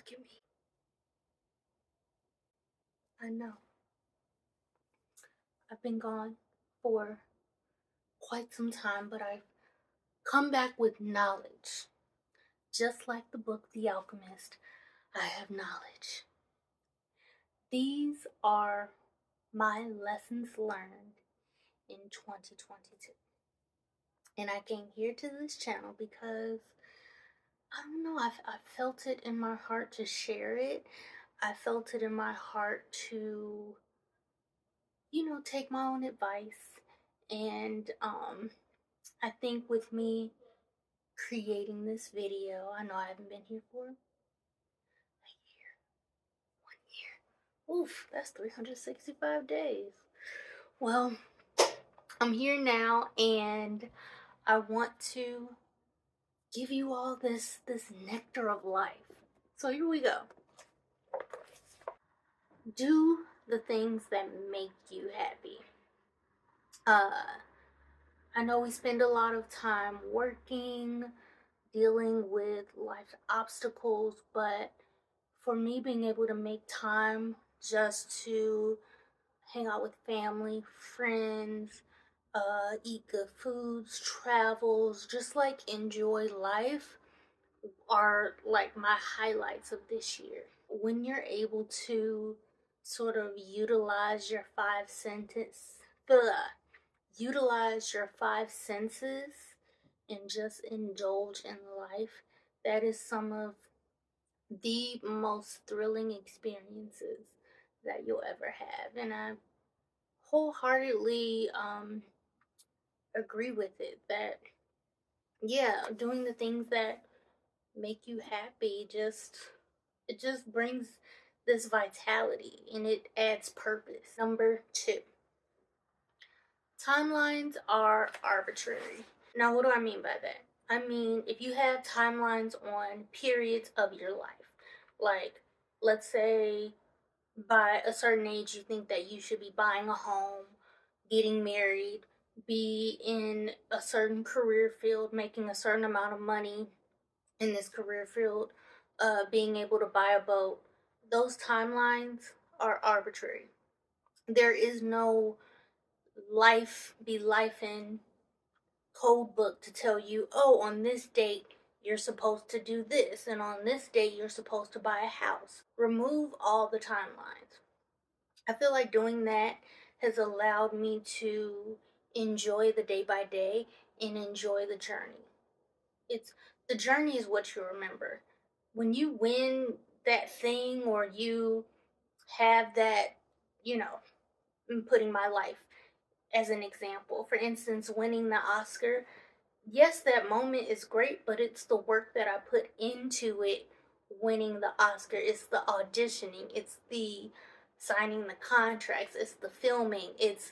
Look at me. I know. I've been gone for quite some time, but I've come back with knowledge. Just like the book The Alchemist, I have knowledge. These are my lessons learned in 2022. And I came here to this channel because I don't know, I felt it in my heart to share it. I felt it in my heart to, take my own advice. And I think with me creating this video, I know I haven't been here for a year. 1 year. Oof, that's 365 days. Well, I'm here now and I want to give you all this nectar of life. So here we go. Do the things that make you happy. I know we spend a lot of time working, dealing with life's obstacles, but for me, being able to make time just to hang out with family, friends, eat good foods, travels, just like enjoy life are like my highlights of this year. When you're able to sort of utilize your five senses and just indulge in life, that is some of the most thrilling experiences that you'll ever have. And I wholeheartedly agree with it that, yeah, doing the things that make you happy it just brings this vitality and it adds purpose. Number two, timelines are arbitrary. Now, what do I mean by that? I mean, if you have timelines on periods of your life, like let's say by a certain age you think that you should be buying a home, getting married, be in a certain career field, making a certain amount of money in this career field, being able to buy a boat. Those timelines are arbitrary. There is no life in code book to tell you, oh, on this date you're supposed to do this, and on this date you're supposed to buy a house. Remove all the timelines. I feel like doing that has allowed me to enjoy the day by day and enjoy the journey. It's the journey is what you remember. When you win that thing or you have that, I'm putting my life as an example. For instance, winning the Oscar, yes, that moment is great, but it's the work that I put into it. Winning the Oscar, it's the auditioning, it's the signing the contracts, it's the filming, it's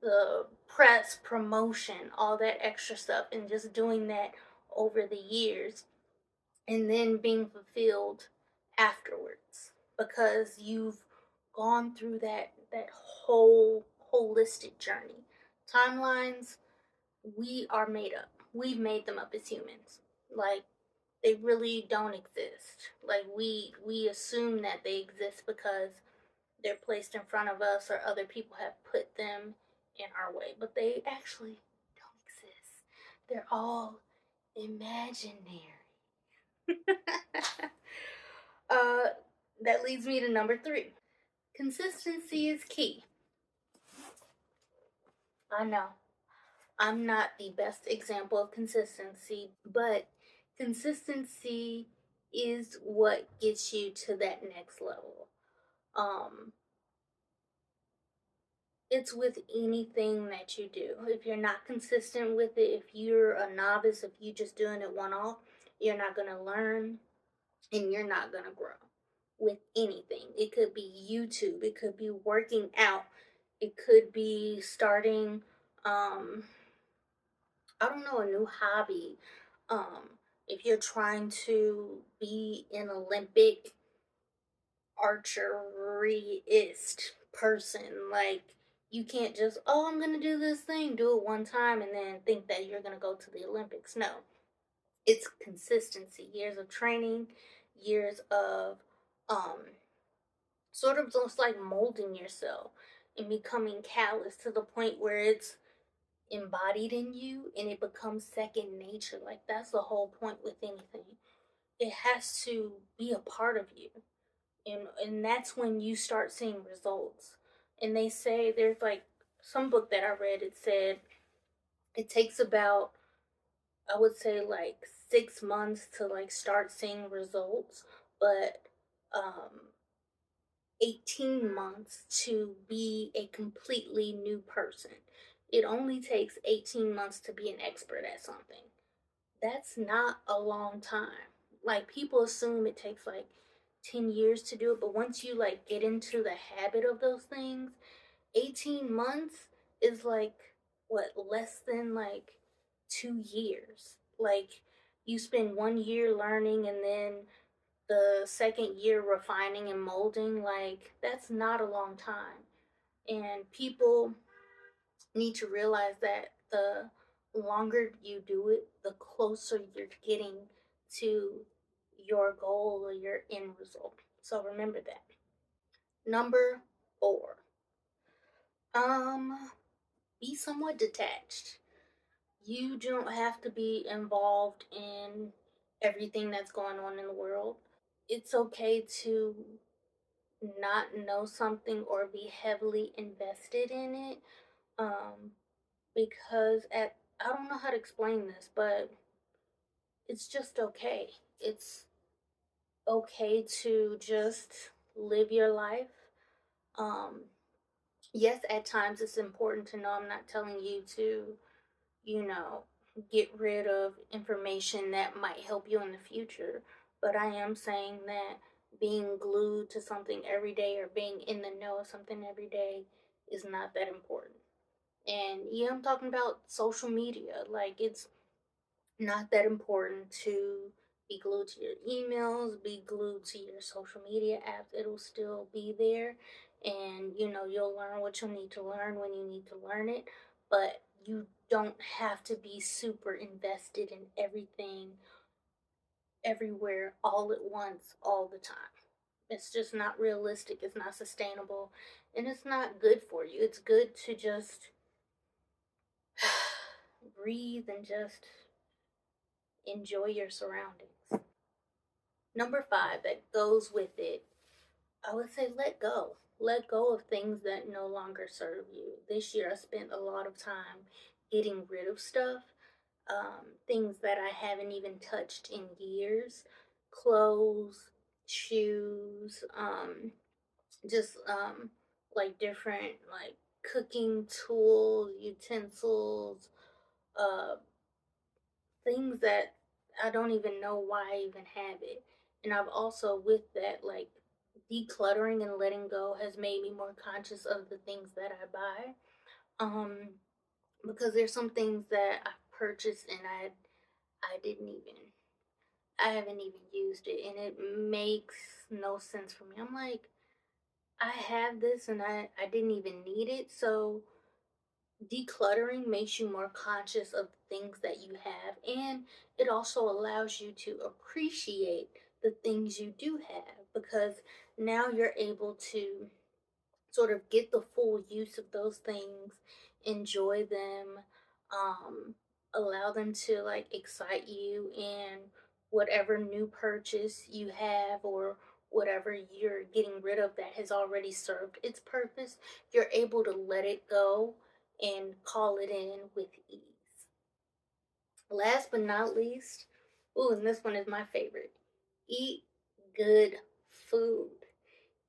the press promotion, all that extra stuff, and just doing that over the years and then being fulfilled afterwards because you've gone through that whole holistic journey. Timelines, we are made up. We've made them up as humans. Like, they really don't exist. Like, we assume that they exist because they're placed in front of us or other people have put them in our way, but they actually don't exist. They're all imaginary. uh, that leads me to number three. Consistency is key. I know I'm not the best example of consistency, but consistency is what gets you to that next level. Um, it's with anything that you do. If you're not consistent with it, if you're a novice, if you're just doing it one off, you're not going to learn and you're not going to grow with anything. It could be YouTube, it could be working out, it could be starting, I don't know, a new hobby. If you're trying to be an Olympic archeryist person, like you can't just, oh, I'm gonna do this thing, do it one time, and then think that you're gonna go to the Olympics. No, it's consistency, years of training, years of um sort of just like molding yourself and becoming callous to the point where it's embodied in you and it becomes second nature. Like that's the whole point with anything. It has to be a part of you. And that's when you start seeing results. And they say there's like some book that I read, it said it takes about, I would say, like 6 months to like start seeing results, but 18 months to be a completely new person. It only takes 18 months to be an expert at something. That's not a long time. Like people assume it takes like 10 years to do it, but once you like get into the habit of those things, 18 months is like what, less than like 2 years. Like you spend 1 year learning and then the second year refining and molding. Like that's not a long time. And people need to realize that the longer you do it, the closer you're getting to your goal or your end result. So remember that. Number 4, um, be somewhat detached. You don't have to be involved in everything that's going on in the world. It's okay to not know something or be heavily invested in it. Um, because at, I don't know how to explain this, but it's just okay. It's okay to just live your life. Um, yes, at times it's important to know. I'm not telling you to, you know, get rid of information that might help you in the future, but I am saying that being glued to something every day or being in the know of something every day is not that important. And yeah, I'm talking about social media. Like it's not that important to be glued to your emails, be glued to your social media apps. It'll still be there. And, you know, you'll learn what you need to learn when you need to learn it. But you don't have to be super invested in everything, everywhere, all at once, all the time. It's just not realistic. It's not sustainable. And it's not good for you. It's good to just breathe and just enjoy your surroundings. Number 5 that goes with it, I would say let go. Let go of things that no longer serve you. This year I spent a lot of time getting rid of stuff, things that I haven't even touched in years, clothes, shoes, just like different like cooking tools, utensils, uh, things that I don't even know why I even have it. And I've also, with that, like decluttering and letting go has made me more conscious of the things that I buy. Um, because there's some things that I've purchased and I didn't even, I haven't even used it, and it makes no sense for me. I'm like, I have this and I didn't even need it. So decluttering makes you more conscious of the things that you have, and it also allows you to appreciate the things you do have, because now you're able to sort of get the full use of those things, enjoy them, um, allow them to like excite you in whatever new purchase you have, or whatever you're getting rid of that has already served its purpose. You're able to let it go and call it in with ease. Last but not least, ooh, and this one is my favorite, eat good food.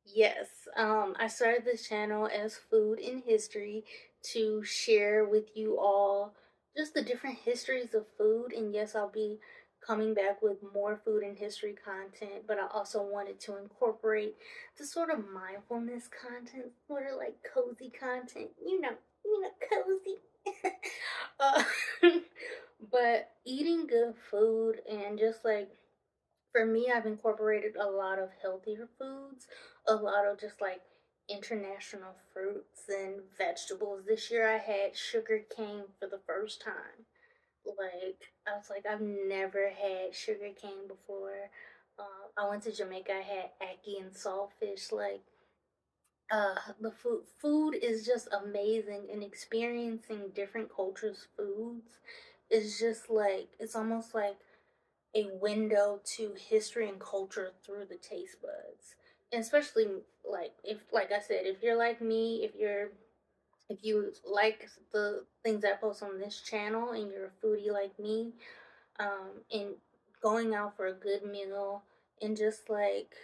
Yes, I started this channel as Food in History to share with you all just the different histories of food. And yes, I'll be coming back with more food and history content, but I also wanted to incorporate the sort of mindfulness content, sort of like cozy content, cozy. uh, but eating good food and just like, for me, I've incorporated a lot of healthier foods, a lot of just like international fruits and vegetables. This year I had sugar cane for the first time. Like, I was like, I've never had sugar cane before. I went to Jamaica. I had ackee and saltfish. Like, the food is just amazing, and experiencing different cultures' foods is just like, it's almost like a window to history and culture through the taste buds. And especially, like, if, like I said, if you're like me, if you like the things I post on this channel and you're a foodie like me, and going out for a good meal and just like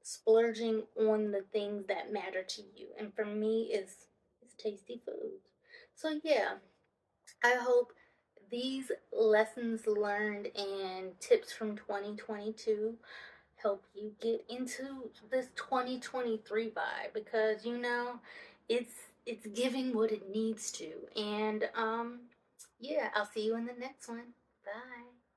splurging on the things that matter to you. And for me, is tasty food. So yeah, I hope these lessons learned and tips from 2022 help you get into this 2023 vibe, because it's it's giving what it needs to. And yeah, I'll see you in the next one. Bye.